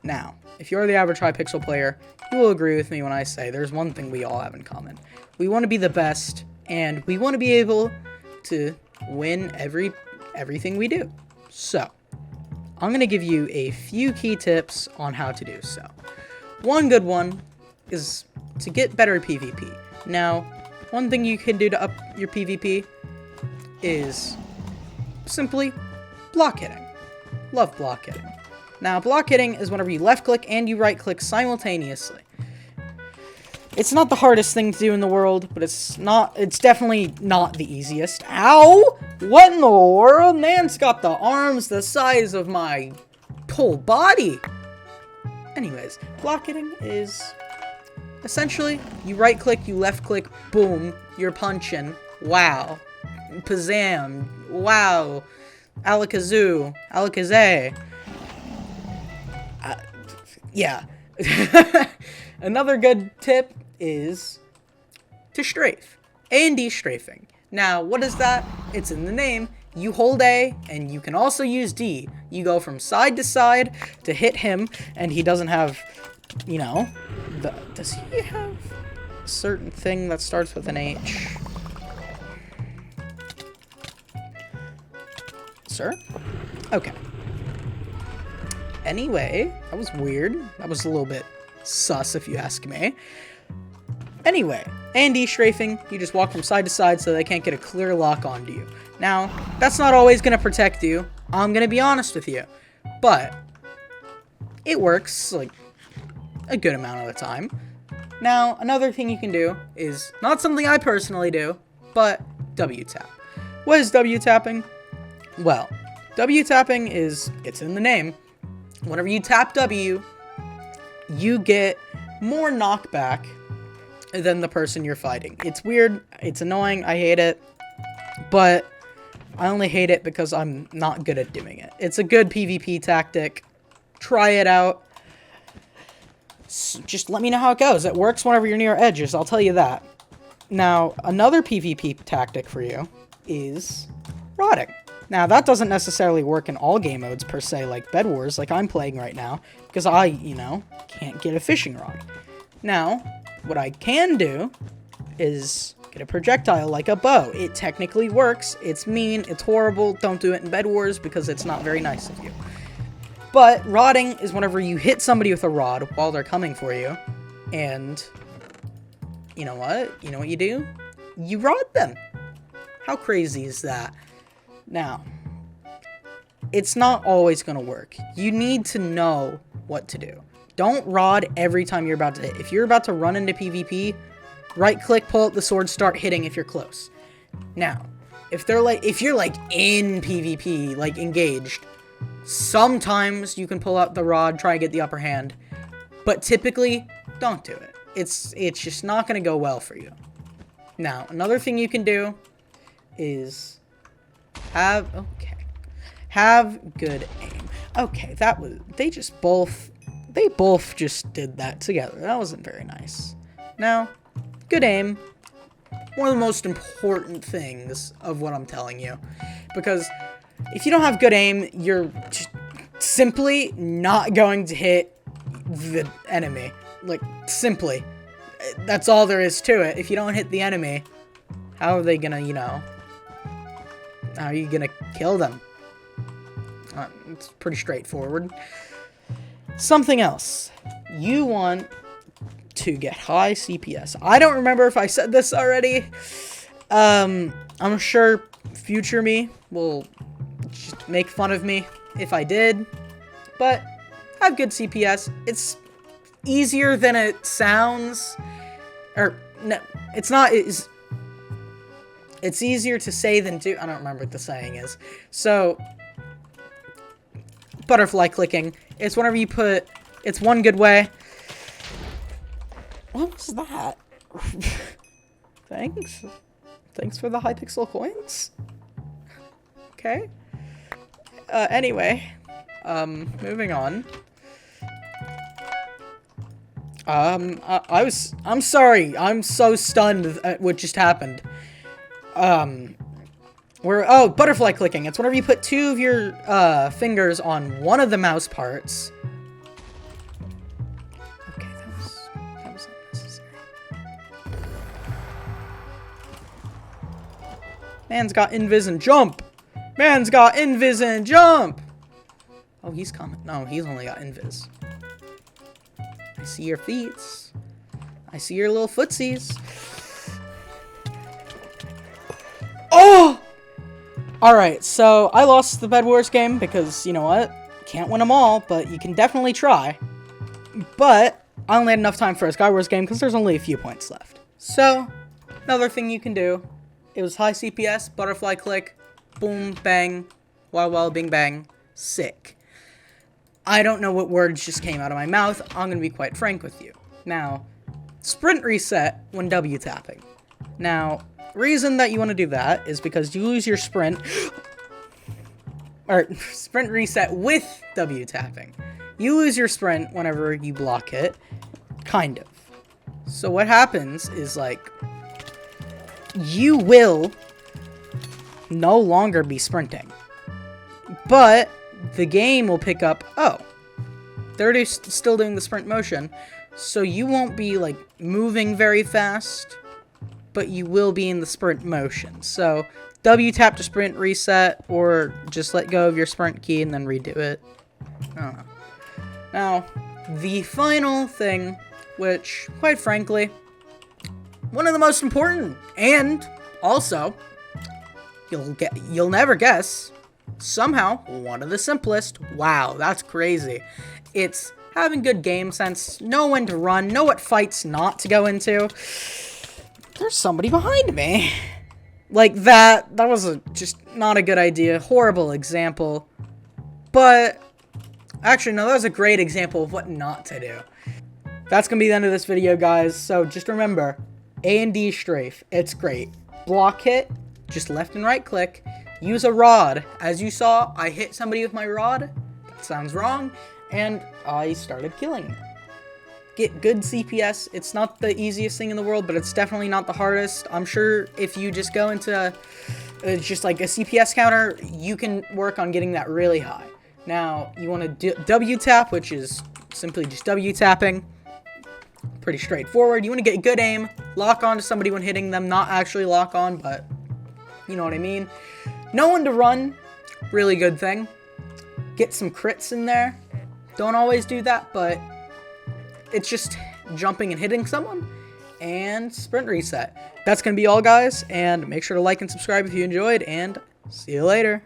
Now, if you're the average Hypixel player, you will agree with me when I say there's one thing we all have in common. We want to be the best, and we want to be able to win everything we do. So, I'm going to give you a few key tips on how to do so. One good one is to get better at PvP. Now, one thing you can do to up your PvP is simply block hitting. Love block hitting. Now, block hitting is whenever you left click and you right click simultaneously. It's not the hardest thing to do in the world, but it's definitely not the easiest. Ow! What in the world? Man's got the arms the size of my whole body. Anyways, block hitting is essentially you right click, you left click, boom, you're punching. Wow. Pazam. Wow. Alakazoo. Alakazay. Yeah. Another good tip is to strafe. A and D strafing. Now, what is that? It's in the name. You hold A, and you can also use D. You go from side to side to hit him, and he doesn't have, you know, does he have a certain thing that starts with an H? Sir? Okay. Anyway, that was weird. That was a little bit sus, if you ask me. Anyway, A&D strafing, you just walk from side to side so they can't get a clear lock onto you. Now, that's not always going to protect you. I'm going to be honest with you. But it works, like, a good amount of the time. Now, another thing you can do is not something I personally do, but W-tap. What is W-tapping? Well, W-tapping is, it's in the name. Whenever you tap W, you get more knockback than the person you're fighting. It's weird, it's annoying, I hate it, but I only hate it because I'm not good at doing it. It's a good PvP tactic. Try it out. Just let me know how it goes. It works whenever you're near edges, I'll tell you that. Now, another PvP tactic for you is rotting. Now, that doesn't necessarily work in all game modes, per se, like Bed Wars, like I'm playing right now, because I, you know, can't get a fishing rod. Now, what I can do is get a projectile like a bow. It technically works. It's mean. It's horrible. Don't do it in Bed Wars because it's not very nice of you. But rotting is whenever you hit somebody with a rod while they're coming for you, and you know what? You know what you do? You rod them. How crazy is that? Now, it's not always going to work. You need to know what to do. Don't rod every time you're about to hit. If you're about to run into PvP, right click, pull out the sword, start hitting if you're close. Now, if you're like in PvP, like engaged, sometimes you can pull out the rod, try and get the upper hand, but typically don't do it. It's just not going to go well for you. Now, another thing you can do is have good aim. Okay, they both just did that together. That wasn't very nice. Now, good aim, one of the most important things of what I'm telling you, because if you don't have good aim, you're just simply not going to hit the enemy. Like, simply. That's all there is to it. If you don't hit the enemy, how are they gonna, you know, how are you gonna kill them? It's pretty straightforward. Something else. You want to get high CPS. I don't remember if I said this already. I'm sure future me will just make fun of me if I did. But I have good CPS. It's easier than it sounds. Or, no, it's not. It's easier to say than do. I don't remember what the saying is. So, butterfly clicking. It's whenever you put. It's one good way. What was that? Thanks. Thanks for the Hypixel coins. Okay. Anyway. Moving on. I'm sorry. I'm so stunned at what just happened. Butterfly clicking. It's whenever you put two of your, fingers on one of the mouse parts, Man's got invis and jump. Man's got invis and jump. Oh, he's coming. No, he's only got invis. I see your feet. I see your little footsies. Oh! Alright, so I lost the Bed Wars game because, you know what? Can't win them all, but you can definitely try. But I only had enough time for a Sky Wars game because there's only a few points left. So, another thing you can do, it was high CPS, butterfly click, boom, bang, wow, bing, bang, sick. I don't know what words just came out of my mouth. I'm going to be quite frank with you. Now, sprint reset when W tapping. Now, reason that you want to do that is because you lose your sprint, or sprint reset with W tapping. You lose your sprint whenever you block it, kind of. So what happens is, like, you will no longer be sprinting. But the game will pick up, oh, they're still doing the sprint motion, so you won't be, like, moving very fast, but you will be in the sprint motion. So W tap to sprint reset, or just let go of your sprint key and then redo it. I don't know. Now, the final thing, which, quite frankly, one of the most important, and also, you'll never guess, somehow, one of the simplest. Wow, that's crazy. It's having good game sense, know when to run, know what fights not to go into. There's somebody behind me. Like, that was just not a good idea. Horrible example. But, actually, no, that was a great example of what not to do. That's going to be the end of this video, guys. So, just remember, A and D strafe, it's great. Block hit, just left and right click. Use a rod. As you saw, I hit somebody with my rod. That sounds wrong. And I started killing them. Get good CPS. It's not the easiest thing in the world, but it's definitely not the hardest. I'm sure if you just go into just like a CPS counter, you can work on getting that really high. Now, you want to W tap, which is simply just W tapping. Pretty straightforward. You want to get good aim, lock on to somebody when hitting them, not actually lock on, but you know what I mean. Know when to run, really good thing. Get some crits in there. Don't always do that, but it's just jumping and hitting someone, and sprint reset. That's going to be all, guys, and make sure to like and subscribe if you enjoyed, and see you later.